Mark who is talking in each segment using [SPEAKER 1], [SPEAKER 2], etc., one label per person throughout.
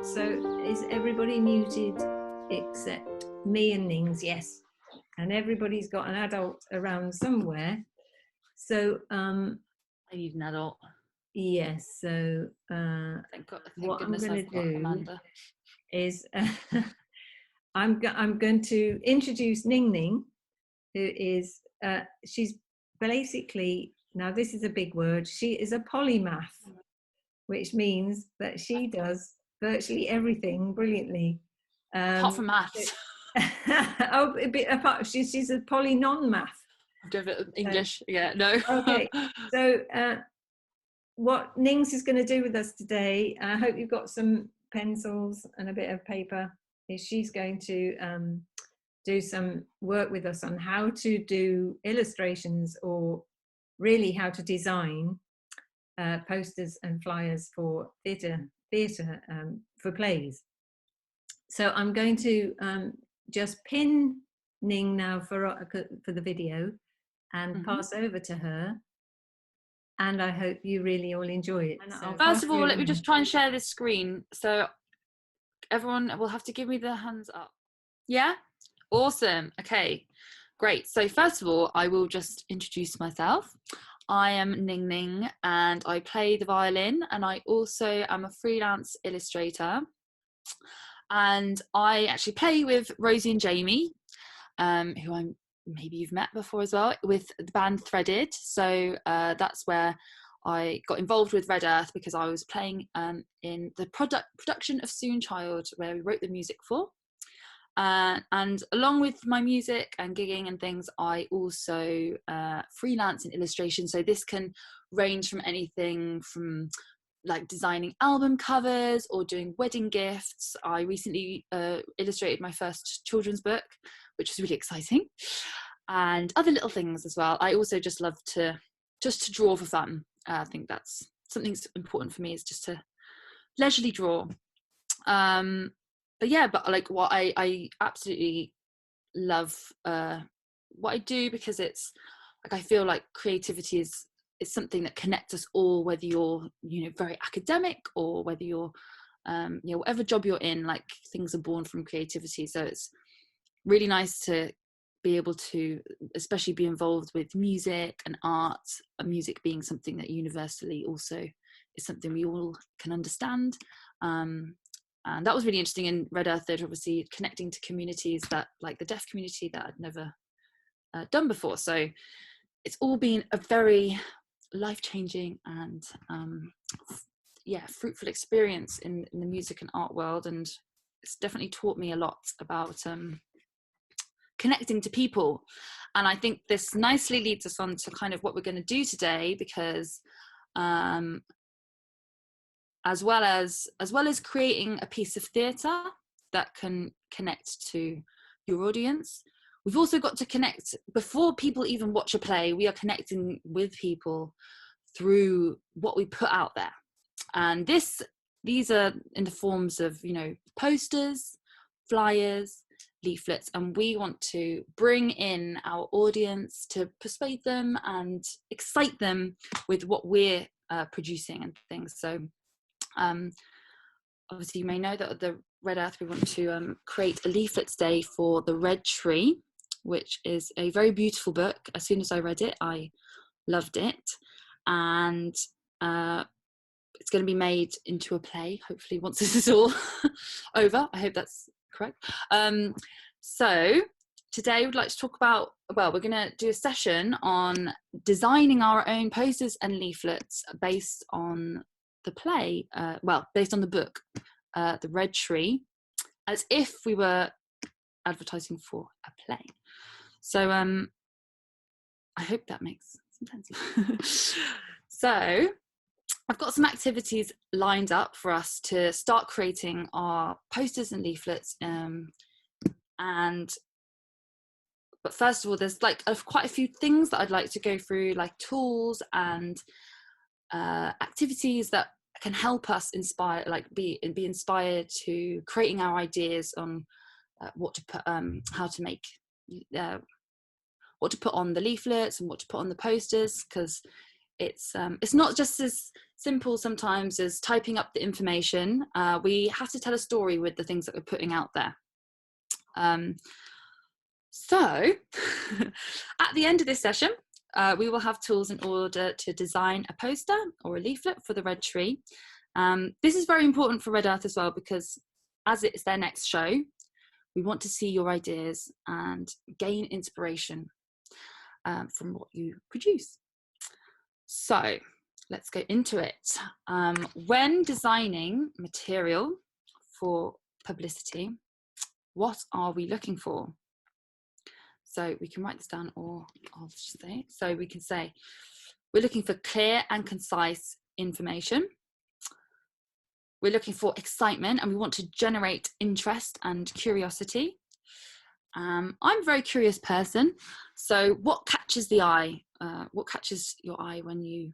[SPEAKER 1] So is everybody muted except me and Nings? Yes. And everybody's got an adult around somewhere. So
[SPEAKER 2] I need an adult.
[SPEAKER 1] yes, so
[SPEAKER 2] Thank
[SPEAKER 1] what I'm
[SPEAKER 2] goodness
[SPEAKER 1] going
[SPEAKER 2] I've
[SPEAKER 1] to
[SPEAKER 2] got
[SPEAKER 1] do
[SPEAKER 2] Amanda.
[SPEAKER 1] is I'm going to introduce Ning-ning, who is, she's basically, now this is a big word, she is a polymath, which means that she does virtually everything brilliantly.
[SPEAKER 2] Apart from maths.
[SPEAKER 1] Oh, a bit apart, she's a poly non-math.
[SPEAKER 2] English, yeah, no.
[SPEAKER 1] Okay, so what Nings is going to do with us today, I hope you've got some pencils and a bit of paper, is she's going to do some work with us on how to do illustrations, or really how to design posters and flyers for theatre for plays. So I'm going to just pin Ning now for the video and pass over to her. And I hope you really all enjoy it. So
[SPEAKER 2] first of all, let me just try and share this screen. So everyone will have to give me their hands up. Yeah? Awesome. Okay, great. So first of all, I will just introduce myself. I am Ning-ning and I play the violin, and I also am a freelance illustrator. And I actually play with Rosie and Jamie, who maybe you've met before as well, with the band Threaded. So that's where I got involved with Red Earth, because I was playing in the production of Soon Child, where we wrote the music for. And along with my music and gigging and things, I also freelance in illustration. So this can range from anything from like designing album covers or doing wedding gifts. I recently illustrated my first children's book, which was really exciting, and other little things as well. I also just love to draw for fun. I think that's something that's important for me, is just to leisurely draw. But yeah, but like what I absolutely love what I do, because it's like, I feel like creativity is something that connects us all, whether you're, you know, very academic, or whether you're you know, whatever job you're in, like things are born from creativity. So it's really nice to be able to especially be involved with music and art, and music being something that universally also is something we all can understand. And that was really interesting in Red Earth Theatre, obviously connecting to communities that, like the deaf community, that I'd never done before. So it's all been a very life-changing and yeah, fruitful experience in the music and art world. And it's definitely taught me a lot about connecting to people. And I think this nicely leads us on to kind of what we're going to do today, because as well as creating a piece of theatre that can connect to your audience, we've also got to connect before people even watch a play. We are connecting with people through what we put out there, and these are in the forms of, you know, posters, flyers, leaflets, and we want to bring in our audience to persuade them and excite them with what we're producing and things. So obviously you may know that at the Red Earth we want to create a leaflets day for The Red Tree, which is a very beautiful book. As soon as I read it, I loved it, and it's going to be made into a play, hopefully, once this is all over. I hope that's correct. So today we'd like to talk about, well, we're going to do a session on designing our own posters and leaflets based on the play, based on the book, The Red Tree, as if we were advertising for a play. So I hope that makes some sense. So I've got some activities lined up for us to start creating our posters and leaflets. But first of all, there's like quite a few things that I'd like to go through, like tools and activities that can help us inspire, like be inspired to creating our ideas on what to put, how to make, what to put on the leaflets and what to put on the posters, because it's not just as simple sometimes as typing up the information. We have to tell a story with the things that we're putting out there. So at the end of this session, we will have tools in order to design a poster or a leaflet for the Red Tree. This is very important for Red Earth as well, because as it's their next show, we want to see your ideas and gain inspiration from what you produce. So let's go into it. When designing material for publicity, what are we looking for? So we can write this down, or I'll just say, so we can say, we're looking for clear and concise information. We're looking for excitement, and we want to generate interest and curiosity. I'm a very curious person, so what catches the eye? What catches your eye when you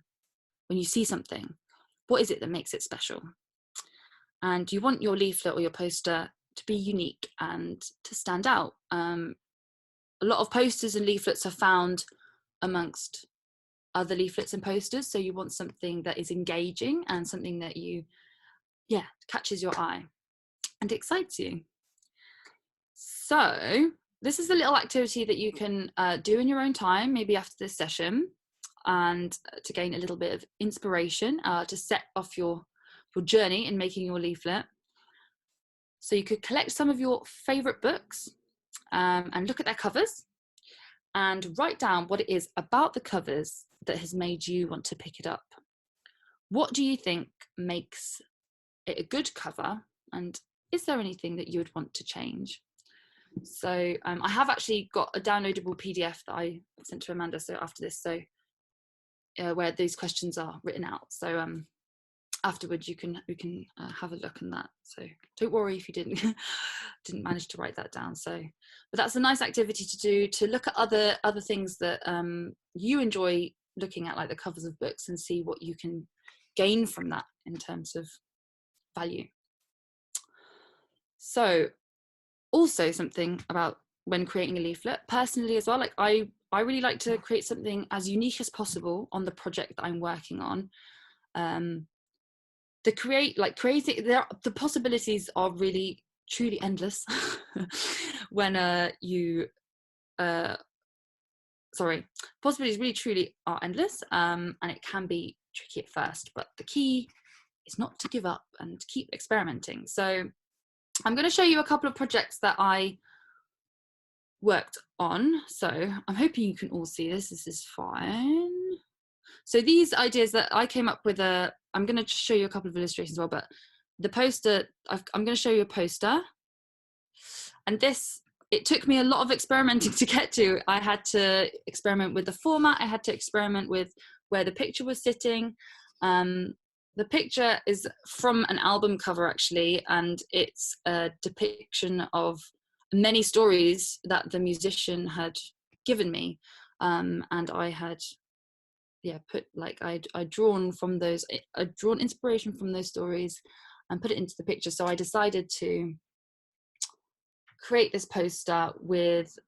[SPEAKER 2] see something? What is it that makes it special? And you want your leaflet or your poster to be unique and to stand out. A lot of posters and leaflets are found amongst other leaflets and posters, so you want something that is engaging and something that catches your eye and excites you. So this is a little activity that you can do in your own time, maybe after this session, and to gain a little bit of inspiration to set off your journey in making your leaflet. So you could collect some of your favorite books and look at their covers and write down what it is about the covers that has made you want to pick it up. What do you think makes it a good cover, and is there anything that you would want to change? So I have actually got a downloadable PDF that I sent to Amanda, so after this, so where these questions are written out. So afterwards we can have a look in that. So don't worry if you didn't manage to write that down. So, but that's a nice activity to do, to look at other things that you enjoy looking at, like the covers of books, and see what you can gain from that in terms of value. So also something about when creating a leaflet, personally as well, like I really like to create something as unique as possible on the project that I'm working on. The possibilities are really truly endless when possibilities really truly are endless, and it can be tricky at first, but the key is not to give up and keep experimenting. So I'm going to show you a couple of projects that I worked on. So I'm hoping you can all see this. This is fine. So these ideas that I came up with, I'm going to show you a couple of illustrations as well, but the poster, I'm going to show you a poster. And this, it took me a lot of experimenting to get to. I had to experiment with the format. I had to experiment with where the picture was sitting. The picture is from an album cover, actually, and it's a depiction of many stories that the musician had given me. And I had I'd drawn inspiration from those stories and put it into the picture. So I decided to create this poster with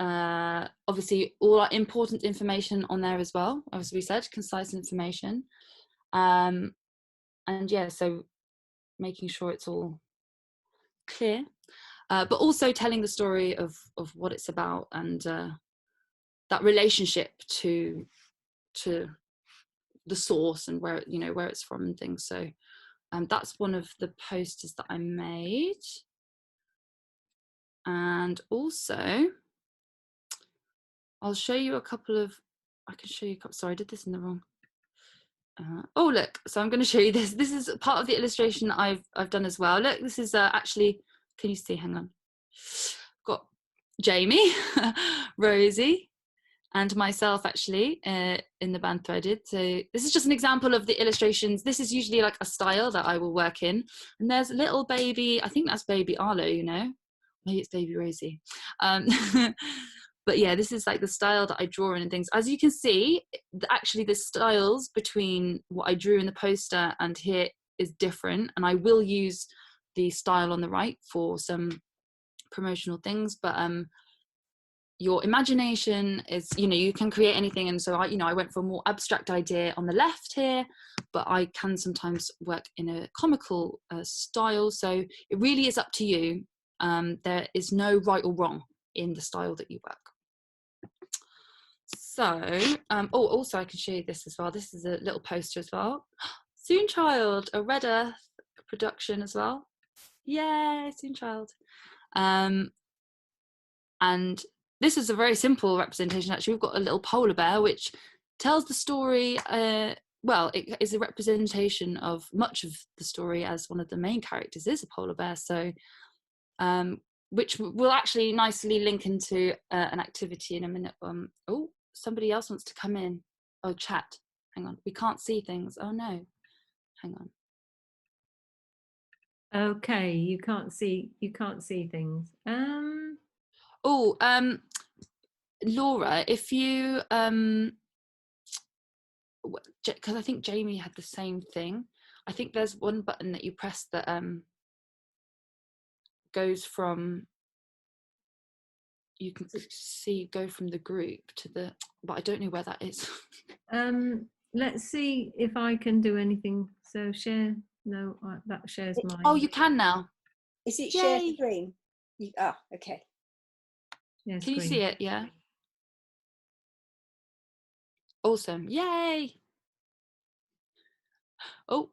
[SPEAKER 2] obviously all our important information on there as well, as we said, concise information, so making sure it's all clear, but also telling the story of what it's about, and that relationship to the source and where it's from and things. So that's one of the posters that I made. And also I'll show you a couple of, sorry, I did this in the wrong. Oh look, so I'm going to show you this. This is part of the illustration I've done as well. Look, this is actually, can you see? Hang on. Got Jamie, Rosie, and myself actually in the band Threaded. So this is just an example of the illustrations. This is usually like a style that I will work in. And there's little baby, I think that's baby Arlo, maybe it's baby Rosie. But yeah, this is like the style that I draw in and things. As you can see, actually the styles between what I drew in the poster and here is different. And I will use the style on the right for some promotional things. But your imagination is, you can create anything. And so I went for a more abstract idea on the left here, but I can sometimes work in a comical style. So it really is up to you. There is no right or wrong in the style that you work. So, also I can show you this as well. This is a little poster as well. Soon Child, a Red Earth production as well. Yay, Soon Child. And this is a very simple representation. Actually, we've got a little polar bear which tells the story. Well, it is a representation of much of the story, as one of the main characters is a polar bear. So, which will actually nicely link into an activity in a minute. Oh, somebody else wants to come in. Oh, chat. Hang on. We can't see things. Oh no. Hang on.
[SPEAKER 1] Okay, you can't see things.
[SPEAKER 2] Laura, if you because I think Jamie had the same thing. I think there's one button that you press that goes from, you can see, go from the group to the, but I don't know where that is.
[SPEAKER 1] Let's see if I can do anything. So share. No, that shares mine.
[SPEAKER 2] Oh, you can now.
[SPEAKER 3] Is it share screen? Okay.
[SPEAKER 1] Yeah,
[SPEAKER 2] can you see it? Yeah. Awesome. Yay. Oh,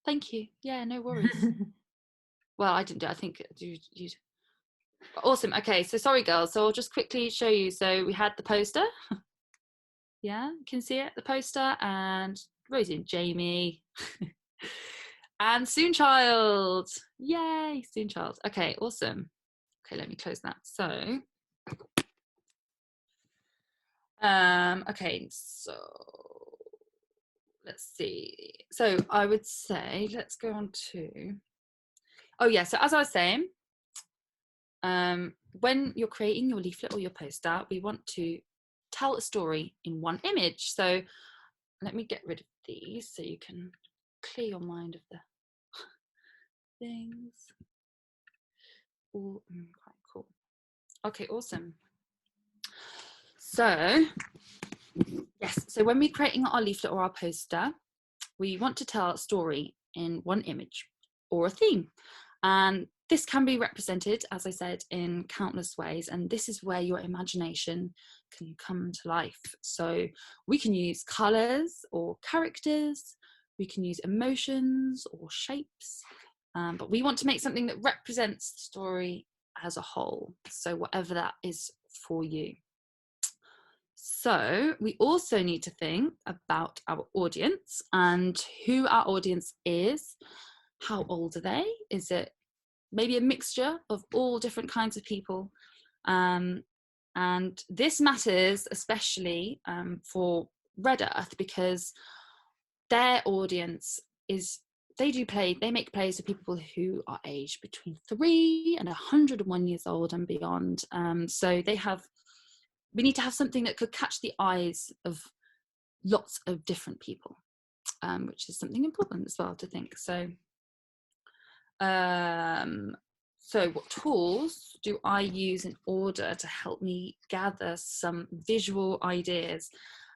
[SPEAKER 2] thank you. Yeah, no worries. Well, I didn't do it. I think you. Awesome. Okay, so sorry, girls. So I'll just quickly show you. So we had the poster. Yeah, you can see it, the poster, and Rosie and Jamie. And Soon Child. Yay, Soon Child. Okay, awesome. Okay, let me close that. So, okay, so let's see. So I would say, let's go on to, oh yeah, so as I was saying, when you're creating your leaflet or your poster, we want to tell a story in one image. So let me get rid of these so you can clear your mind of the things. All quite cool. Okay, awesome. So yes, so when we're creating our leaflet or our poster, we want to tell a story in one image or a theme. And this can be represented, as I said, in countless ways. And this is where your imagination can come to life. So we can use colors or characters, we can use emotions or shapes, but we want to make something that represents the story as a whole. So whatever that is for you. So we also need to think about our audience and who our audience is. How old are they? Is it maybe a mixture of all different kinds of people? And this matters especially for Red Earth, because their audience is, they make plays for people who are aged between 3 and 101 years old and beyond. So we need to have something that could catch the eyes of lots of different people, which is something important as well to think. So, what tools do I use in order to help me gather some visual ideas?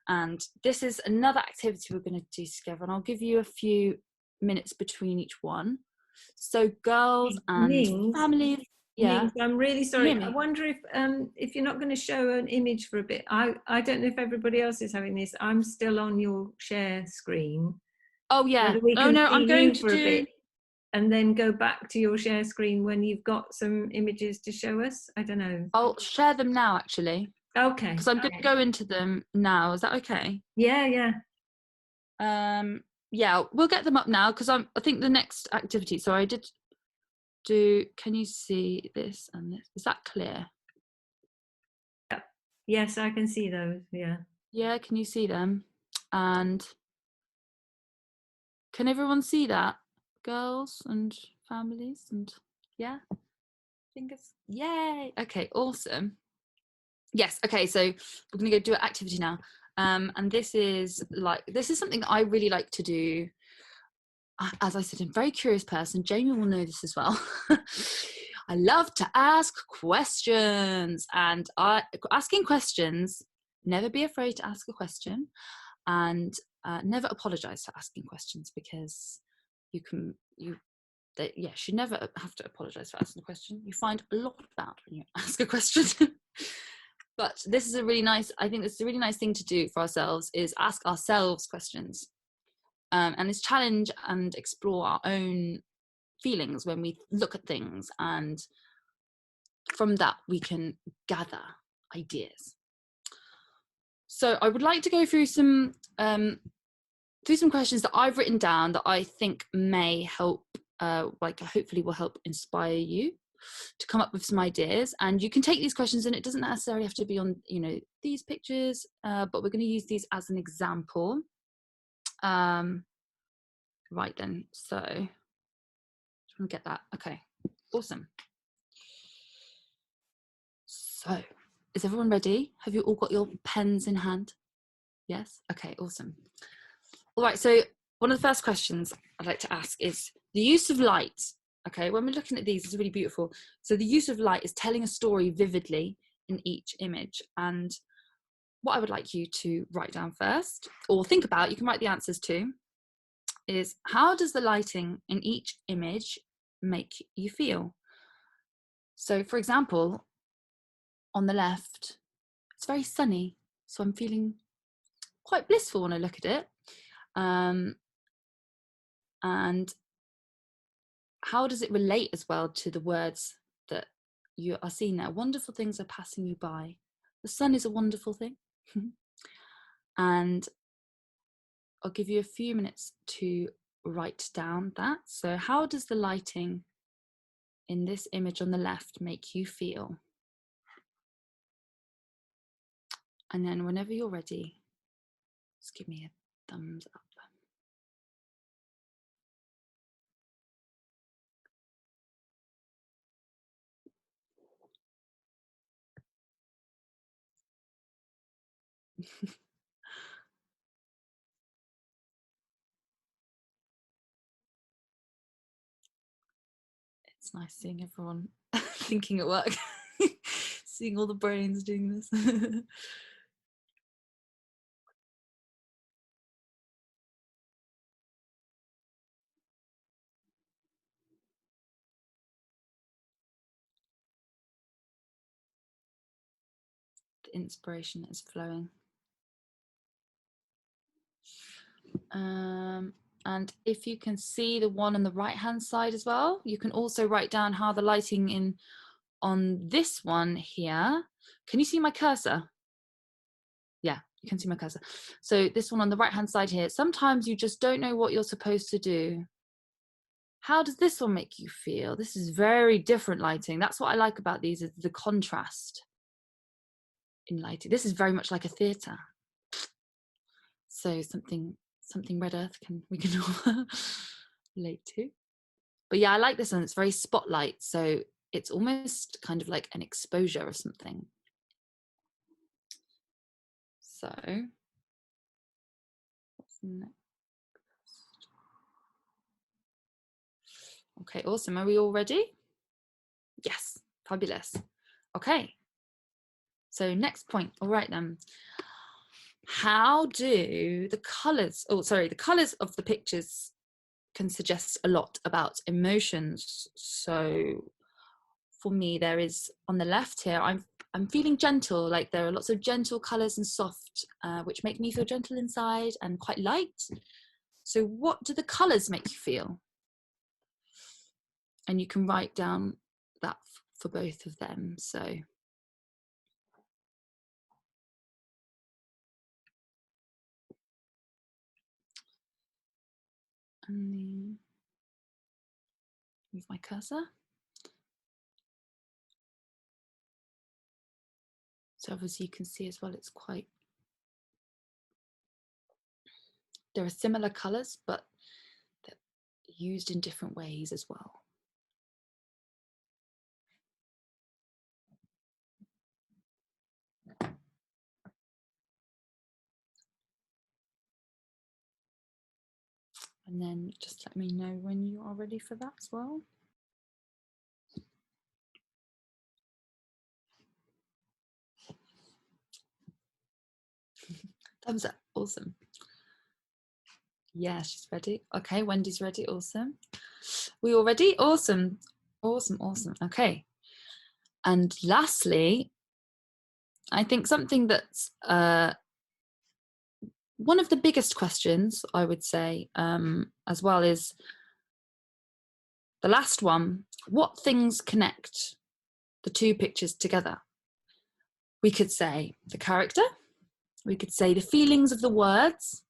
[SPEAKER 2] And this is another activity we're going to do together, and I'll give you a few minutes between each one. So girls and families. Yeah.
[SPEAKER 1] Nings, I'm really sorry. I wonder if you're not going to show an image for a bit. I don't know if everybody else is having this. I'm still on your share screen.
[SPEAKER 2] Oh yeah.
[SPEAKER 1] We can
[SPEAKER 2] no, I'm going to
[SPEAKER 1] for a bit and then go back to your share screen when you've got some images to show us. I don't know.
[SPEAKER 2] I'll share them now, actually.
[SPEAKER 1] Okay.
[SPEAKER 2] Because I'm going to go into them now. Is that okay?
[SPEAKER 1] Yeah.
[SPEAKER 2] Yeah, we'll get them up now, because I think the next activity. So I did do. Can you see this and this? Is that clear?
[SPEAKER 1] Yes, I can see those. Yeah.
[SPEAKER 2] Yeah, can you see them? And can everyone see that? Girls and families and yeah. Fingers. Yay. Okay, awesome. Yes, okay, so we're gonna go do an activity now. And this is something that I really like to do. As I said, I'm a very curious person. Jamie will know this as well. I love to ask questions, and asking questions, never be afraid to ask a question, and never apologize for asking questions, because you should never have to apologize for asking a question. You find a lot about when you ask a question. But this is I think this is a really nice thing to do for ourselves, is ask ourselves questions, and is challenge and explore our own feelings when we look at things, and from that we can gather ideas. So I would like to go through some questions that I've written down that I think may help, hopefully will help inspire you to come up with some ideas. And you can take these questions, and it doesn't necessarily have to be on, these pictures, but we're going to use these as an example. Right then, so just want to get that. Okay, awesome. So is everyone ready? Have you all got your pens in hand? Yes? Okay, awesome. All right, so one of the first questions I'd like to ask is the use of light. Okay, when we're looking at these, it's really beautiful. So the use of light is telling a story vividly in each image. And what I would like you to write down first, or think about, you can write the answers too, is how does the lighting in each image make you feel? So for example, on the left, it's very sunny, so I'm feeling quite blissful when I look at it. And how does it relate as well to the words that you are seeing there? Wonderful things are passing you by. The sun is a wonderful thing. And I'll give you a few minutes to write down that. So how does the lighting in this image on the left make you feel? And then whenever you're ready, just give me a thumbs up. It's nice seeing everyone thinking at work, seeing all the brains doing this. The inspiration is flowing. And if you can see the one on the right hand side as well, you can also write down how the lighting on this one here. Can you see my cursor? Yeah, you can see my cursor. So this one on the right hand side here, sometimes you just don't know what you're supposed to do. How does this one make you feel? This is very different lighting. That's what I like about these, is the contrast in lighting. This is very much like a theatre. So something Red Earth we can all relate to. But yeah, I like this one. It's very spotlight, so it's almost kind of like an exposure of something. So what's next? Okay, awesome. Are we all ready? Yes, fabulous. Okay, so next point. All right then. How do the colors, the colors of the pictures can suggest a lot about emotions. So for me, there is on the left here, I'm feeling gentle, like there are lots of gentle colors and soft, which make me feel gentle inside and quite light. So what do the colors make you feel? And you can write down that for both of them. So and then move my cursor. So obviously you can see as well, it's quite, there are similar colors, but they're used in different ways as well. And then just let me know when you are ready for that as well. Thumbs up. Awesome. Yeah, she's ready. Okay, Wendy's ready. Awesome. We all ready? Awesome. Awesome, awesome. Okay. And lastly, I think something that's one of the biggest questions, I would say, as well, is the last one. What things connect the two pictures together? We could say the character. We could say the feelings of the words.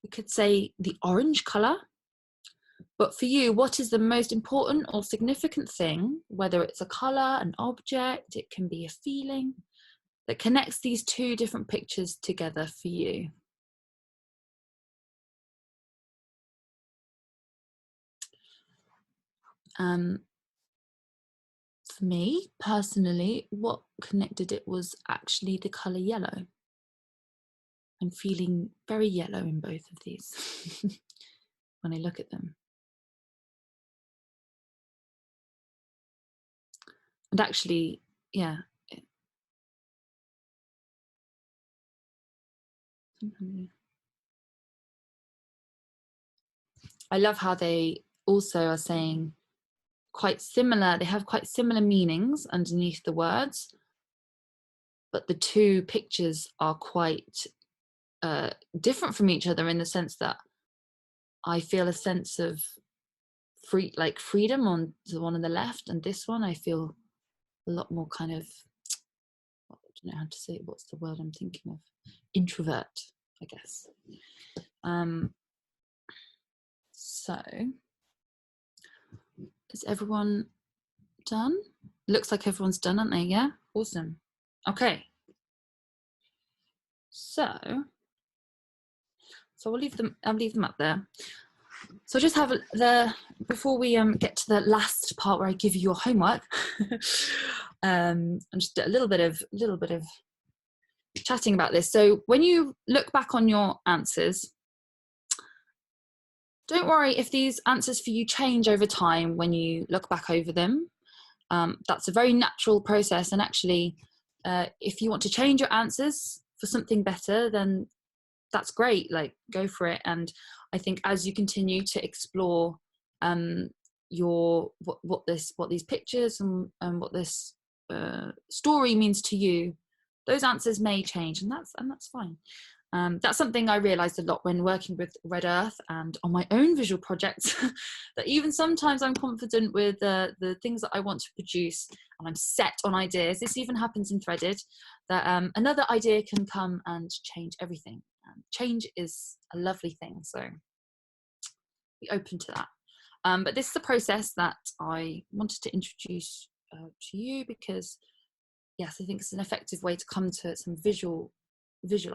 [SPEAKER 2] We could say the orange colour. But for you, what is the most important or significant thing, whether it's a colour, an object, it can be a feeling, that connects these two different pictures together for you? For me, personally, what connected it was actually the colour yellow. I'm feeling very yellow in both of these when I look at them. And actually, yeah. I love how they also are saying quite similar, they have quite similar meanings underneath the words, but the two pictures are quite different from each other in the sense that I feel a sense of freedom on the one on the left, and this one I feel a lot more kind of, I don't know how to say it, what's the word I'm thinking of? Introvert, I guess. So, is everyone done? Looks like everyone's done, aren't they? Yeah, awesome. Okay. So we'll leave them. I'll leave them up there. So just have before we get to the last part where I give you your homework, and just a little bit of chatting about this. So when you look back on your answers, don't worry if these answers for you change over time when you look back over them. That's a very natural process, and actually, if you want to change your answers for something better, then that's great, like go for it. And I think as you continue to explore what these pictures and what this story means to you, those answers may change, and that's fine. That's something I realized a lot when working with Red Earth and on my own visual projects, that even sometimes I'm confident with the things that I want to produce and I'm set on ideas. This even happens in Threaded, that another idea can come and change everything. Change is a lovely thing, so be open to that. But this is a process that I wanted to introduce to you because, yes, I think it's an effective way to come to some visual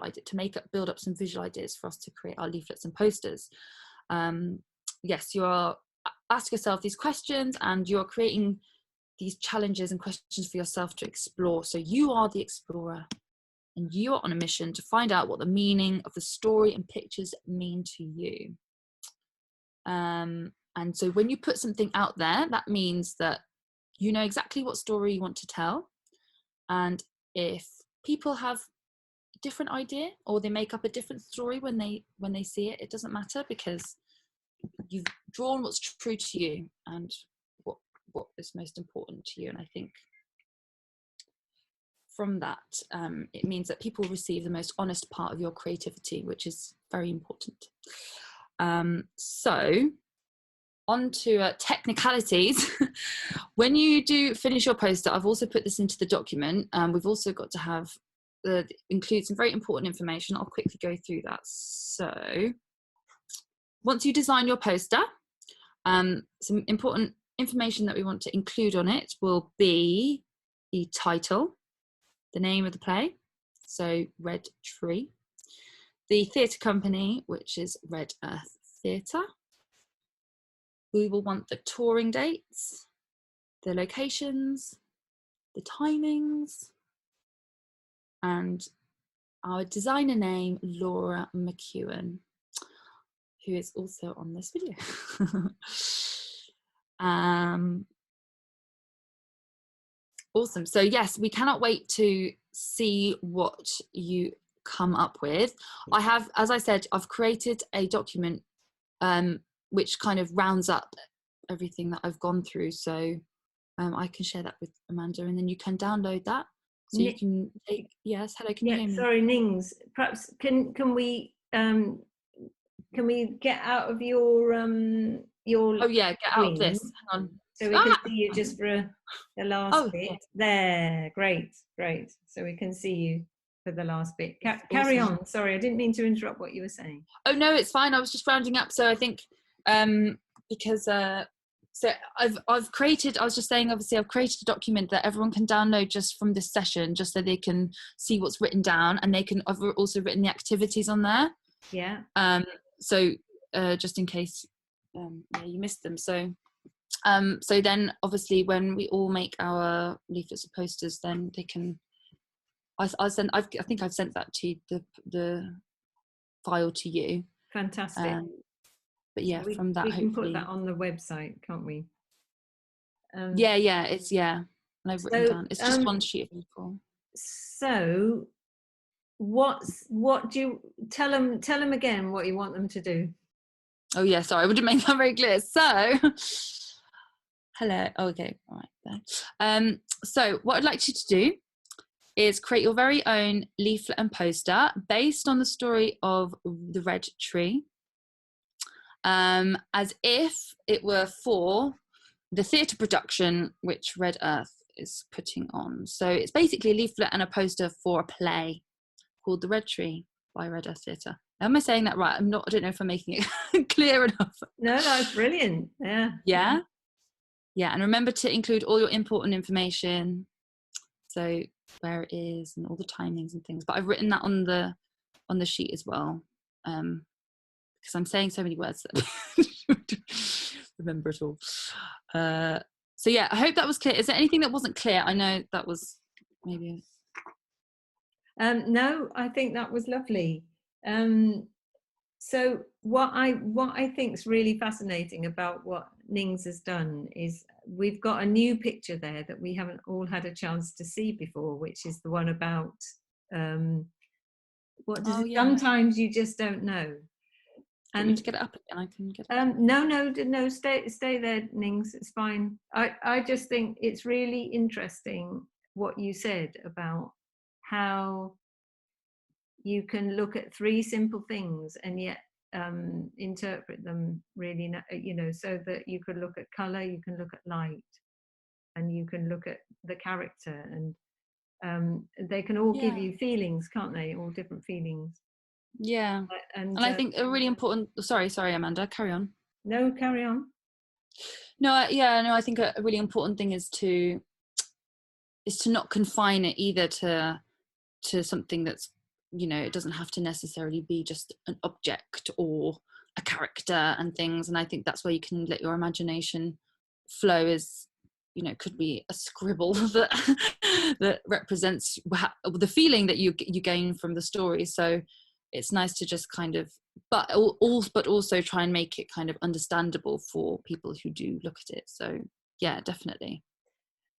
[SPEAKER 2] idea, to build up some visual ideas for us to create our leaflets and posters. Yes, you are ask yourself these questions and you're creating these challenges and questions for yourself to explore. So you are the explorer, and you are on a mission to find out what the meaning of the story and pictures mean to you. And so when you put something out there, that means that you know exactly what story you want to tell. And if people have a different idea or they make up a different story when they see it, it doesn't matter, because you've drawn what's true to you and what is most important to you. And I think from that, it means that people receive the most honest part of your creativity, which is very important. So on to technicalities. When you do finish your poster, I've also put this into the document. We've also got to have include some very important information. I'll quickly go through that. So once you design your poster, some important information that we want to include on it will be the title, the name of the play, so Red Tree, the theatre company, which is Red Earth Theatre. We will want the touring dates, the locations, the timings, and our designer name, Laura McEwen, who is also on this video. Awesome. So yes, we cannot wait to see what you come up with. I have, as I said, I've created a document which kind of rounds up everything that I've gone through. So I can share that with Amanda, and then you can download that. So you can take, yes, hello, can you hear me?
[SPEAKER 1] Sorry, Nings, perhaps can we get out of your
[SPEAKER 2] Oh yeah, get out of this. Hang on.
[SPEAKER 1] So we can see you just for the last bit.
[SPEAKER 2] Yeah.
[SPEAKER 1] There, great. So we can see you for the last bit. Carry
[SPEAKER 2] Awesome.
[SPEAKER 1] on. Sorry, I didn't mean to interrupt what you were saying.
[SPEAKER 2] Oh no, it's fine. I was just rounding up. So I think because so I've created, I was just saying, obviously I've created a document that everyone can download just from this session, just so they can see what's written down, and I've also written the activities on there.
[SPEAKER 1] Yeah.
[SPEAKER 2] So just in case you missed them. So then obviously when we all make our leaflets or posters, then they can, I think I've sent that to the file to you.
[SPEAKER 1] Fantastic.
[SPEAKER 2] But yeah,
[SPEAKER 1] so
[SPEAKER 2] from that
[SPEAKER 1] we
[SPEAKER 2] hopefully
[SPEAKER 1] can put that on the website, can't we?
[SPEAKER 2] It's and I've written down, it's just one sheet of paper.
[SPEAKER 1] So what do you tell them again what you want them to do?
[SPEAKER 2] Oh yeah, sorry, I wouldn't make that very clear. So hello. Okay, all right there. So what I'd like you to do is create your very own leaflet and poster based on the story of the Red Tree, as if it were for the theatre production which Red Earth is putting on. So it's basically a leaflet and a poster for a play called The Red Tree by Red Earth Theatre. Am I saying that right? I don't know if I'm making it clear enough.
[SPEAKER 1] No, that's brilliant. Yeah,
[SPEAKER 2] and remember to include all your important information, so where it is and all the timings and things, but I've written that on the sheet as well, because I'm saying so many words that I don't remember it all. So yeah, I hope that was clear. Is there anything that wasn't clear? I know that was maybe
[SPEAKER 1] no, I think that was lovely. So what I think is really fascinating about what Nings has done is we've got a new picture there that we haven't all had a chance to see before, which is the one about what does it? Sometimes you just don't know.
[SPEAKER 2] And to get it up again, I can get it up.
[SPEAKER 1] No, stay there, Nings, it's fine. I just think it's really interesting what you said about how you can look at three simple things and yet interpret them really, so that you could look at color, you can look at light, and you can look at the character, and they can all give you feelings, can't they? All different feelings.
[SPEAKER 2] Yeah. And I think a really important, sorry Amanda, carry on.
[SPEAKER 1] No, carry on.
[SPEAKER 2] I think a really important thing is to not confine it either to something that's, it doesn't have to necessarily be just an object or a character and things. And I think that's where you can let your imagination flow, is, could be a scribble that represents the feeling that you gain from the story. So it's nice to just kind of, but also try and make it kind of understandable for people who do look at it. So yeah, definitely.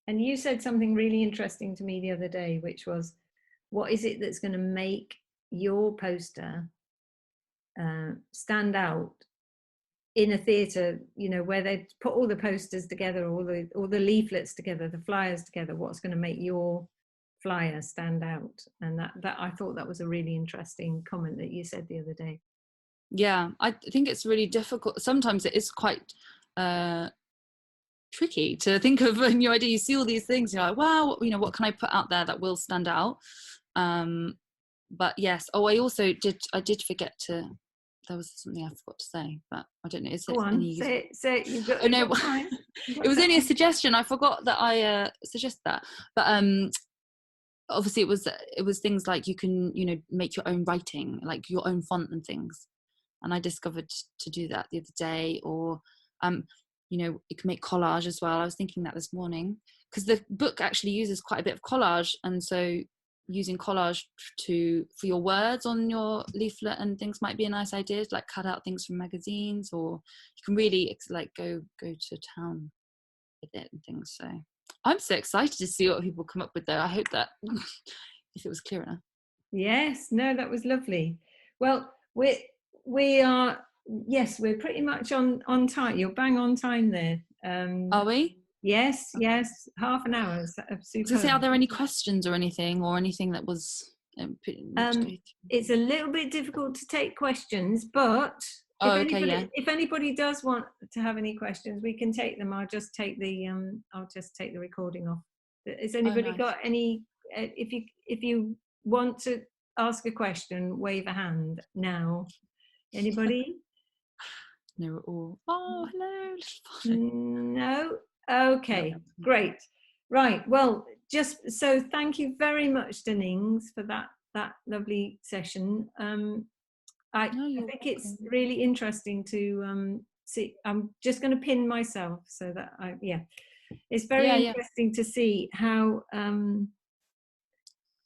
[SPEAKER 1] And you said something really interesting to me the other day, which was, what is it that's going to make your poster stand out in a theatre, where they put all the posters together, all the leaflets together, the flyers together? What's going to make your flyer stand out? And that I thought that was a really interesting comment that you said the other day.
[SPEAKER 2] Yeah, I think it's really difficult. Sometimes it is quite tricky to think of a new idea. You see all these things, you're like, wow, what can I put out there that will stand out? But yes, I did forget to, there was something I forgot to say, but I don't know, is it any use?
[SPEAKER 1] Say it, you've got,
[SPEAKER 2] oh no, it was only a suggestion. I forgot that I suggested that, but obviously it was things like you can make your own writing, like your own font and things, and I discovered to do that the other day. Or you can make collage as well. I was thinking that this morning, because the book actually uses quite a bit of collage, and so using collage for your words on your leaflet and things might be a nice idea, like cut out things from magazines, or you can really like go to town with it and things. So I'm so excited to see what people come up with though. I hope that if it was clear enough.
[SPEAKER 1] Yes, no, that was lovely. Well, we are, yes, we're pretty much on time. You're bang on time there.
[SPEAKER 2] Are we?
[SPEAKER 1] Yes,
[SPEAKER 2] Okay.
[SPEAKER 1] yes, half an hour.
[SPEAKER 2] So say, are
[SPEAKER 1] Superb.
[SPEAKER 2] there any questions or anything that was
[SPEAKER 1] It's a little bit difficult to take questions, but
[SPEAKER 2] Oh, okay, yeah.
[SPEAKER 1] if anybody does want to have any questions, we can take them. I'll just take the recording off. Has anybody
[SPEAKER 2] nice.
[SPEAKER 1] got any? If you want to ask a question, wave a hand now. Anybody?
[SPEAKER 2] No, all. Oh, hello.
[SPEAKER 1] No. Okay.
[SPEAKER 2] No.
[SPEAKER 1] Great. Right. Well, just so thank you very much, Nings, for that lovely session. I think it's really interesting to see. I'm just going to pin myself so that it's very interesting to see how all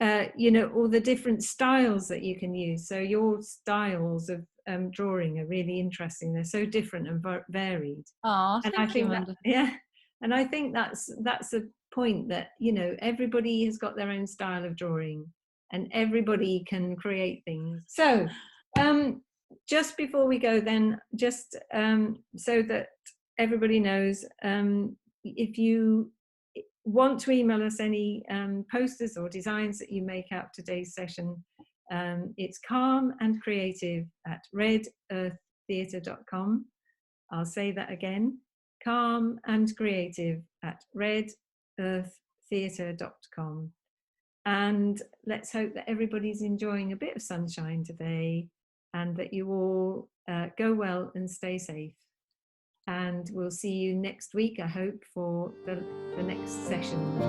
[SPEAKER 1] the different styles that you can use. So your styles of drawing are really interesting. They're so different and varied.
[SPEAKER 2] Oh, thank you, Amanda.
[SPEAKER 1] And I think that's a point that everybody has got their own style of drawing, and everybody can create things. So just before we go, then, just so that everybody knows, if you want to email us any posters or designs that you make out today's session, it's calmandcreative@redearththeatre.com. I'll say that again, calmandcreative@redearththeatre.com. And let's hope that everybody's enjoying a bit of sunshine today, and that you all go well and stay safe. And we'll see you next week, I hope, for the next sessions.